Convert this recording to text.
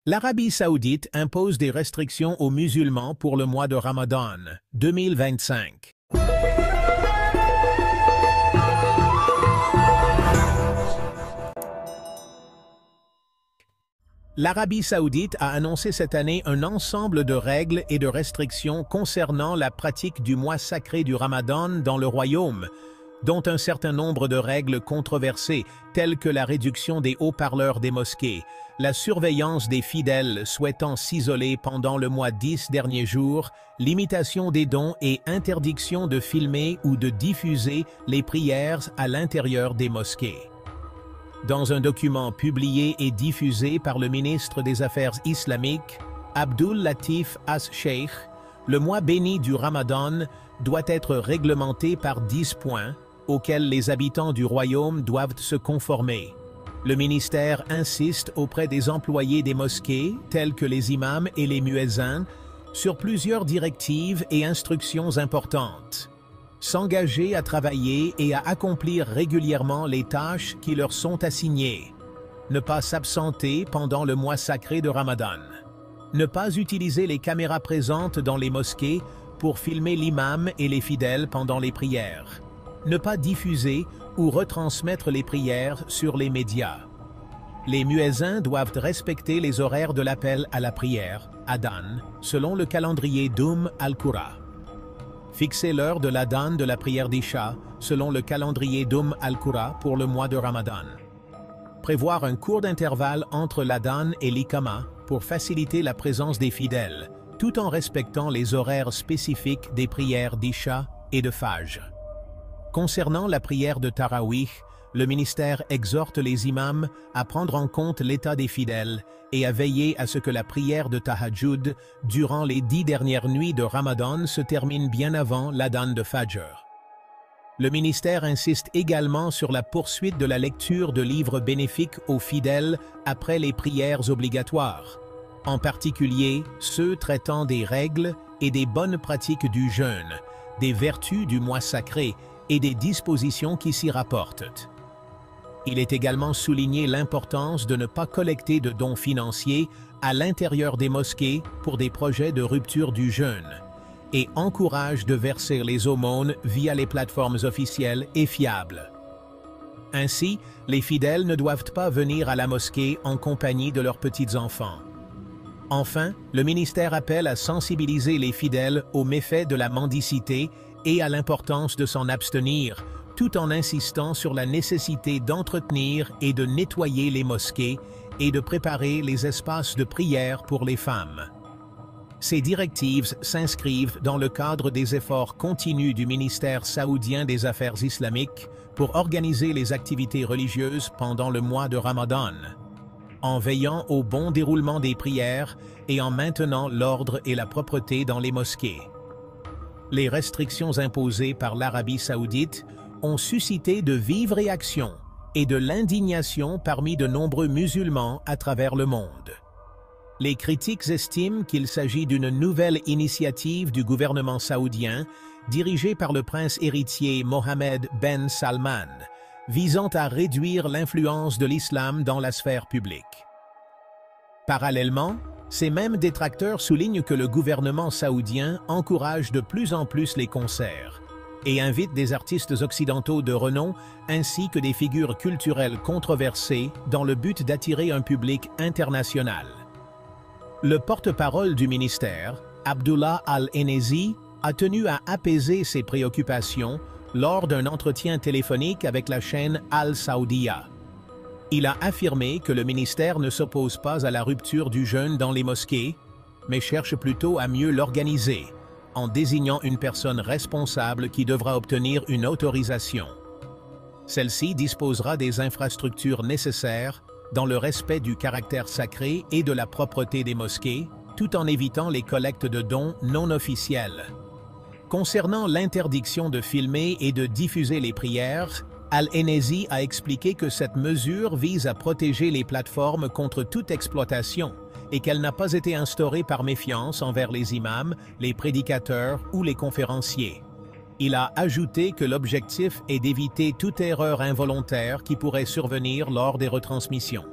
L'Arabie saoudite impose des restrictions aux musulmans pour le mois de Ramadan 2025. L'Arabie saoudite a annoncé cette année un ensemble de règles et de restrictions concernant la pratique du mois sacré du Ramadan dans le royaume, dont un certain nombre de règles controversées telles que la réduction des haut-parleurs des mosquées, la surveillance des fidèles souhaitant s'isoler pendant le mois 10 derniers jours, limitation des dons et interdiction de filmer ou de diffuser les prières à l'intérieur des mosquées. Dans un document publié et diffusé par le ministre des Affaires islamiques, Abdul Latif As-Sheikh, le mois béni du Ramadan doit être réglementé par 10 points auxquels les habitants du royaume doivent se conformer. Le ministère insiste auprès des employés des mosquées, tels que les imams et les muezzins, sur plusieurs directives et instructions importantes. S'engager à travailler et à accomplir régulièrement les tâches qui leur sont assignées. Ne pas s'absenter pendant le mois sacré de Ramadan. Ne pas utiliser les caméras présentes dans les mosquées pour filmer l'imam et les fidèles pendant les prières. Ne pas diffuser ou retransmettre les prières sur les médias. Les muezzins doivent respecter les horaires de l'appel à la prière, Adhan, selon le calendrier al-Qura. Fixer l'heure de l'Adhan de la prière d'Isha, selon le calendrier al-Qura pour le mois de Ramadan. Prévoir un court d'intervalle entre l'Adhan et l'Iqama pour faciliter la présence des fidèles, tout en respectant les horaires spécifiques des prières d'Isha et de Fajr. Concernant la prière de Tarawih, le ministère exhorte les imams à prendre en compte l'état des fidèles et à veiller à ce que la prière de Tahajjud durant les 10 dernières nuits de Ramadan se termine bien avant l'Adhan de Fajr. Le ministère insiste également sur la poursuite de la lecture de livres bénéfiques aux fidèles après les prières obligatoires, en particulier ceux traitant des règles et des bonnes pratiques du jeûne, des vertus du mois sacré et des dispositions qui s'y rapportent. Il est également souligné l'importance de ne pas collecter de dons financiers à l'intérieur des mosquées pour des projets de rupture du jeûne et encourage de verser les aumônes via les plateformes officielles et fiables. Ainsi, les fidèles ne doivent pas venir à la mosquée en compagnie de leurs petits-enfants. Enfin, le ministère appelle à sensibiliser les fidèles aux méfaits de la mendicité et à l'importance de s'en abstenir, tout en insistant sur la nécessité d'entretenir et de nettoyer les mosquées et de préparer les espaces de prière pour les femmes. Ces directives s'inscrivent dans le cadre des efforts continus du ministère saoudien des Affaires islamiques pour organiser les activités religieuses pendant le mois de Ramadan, en veillant au bon déroulement des prières et en maintenant l'ordre et la propreté dans les mosquées. Les restrictions imposées par l'Arabie saoudite ont suscité de vives réactions et de l'indignation parmi de nombreux musulmans à travers le monde. Les critiques estiment qu'il s'agit d'une nouvelle initiative du gouvernement saoudien dirigé par le prince héritier Mohammed Ben Salman, visant à réduire l'influence de l'islam dans la sphère publique. Parallèlement, ces mêmes détracteurs soulignent que le gouvernement saoudien encourage de plus en plus les concerts et invite des artistes occidentaux de renom ainsi que des figures culturelles controversées dans le but d'attirer un public international. Le porte-parole du ministère, Abdullah Al-Enezi, a tenu à apaiser ses préoccupations lors d'un entretien téléphonique avec la chaîne Al Saoudia. Il a affirmé que le ministère ne s'oppose pas à la rupture du jeûne dans les mosquées, mais cherche plutôt à mieux l'organiser, en désignant une personne responsable qui devra obtenir une autorisation. Celle-ci disposera des infrastructures nécessaires dans le respect du caractère sacré et de la propreté des mosquées, tout en évitant les collectes de dons non officiels. Concernant l'interdiction de filmer et de diffuser les prières, Al-Enezi a expliqué que cette mesure vise à protéger les plateformes contre toute exploitation et qu'elle n'a pas été instaurée par méfiance envers les imams, les prédicateurs ou les conférenciers. Il a ajouté que l'objectif est d'éviter toute erreur involontaire qui pourrait survenir lors des retransmissions.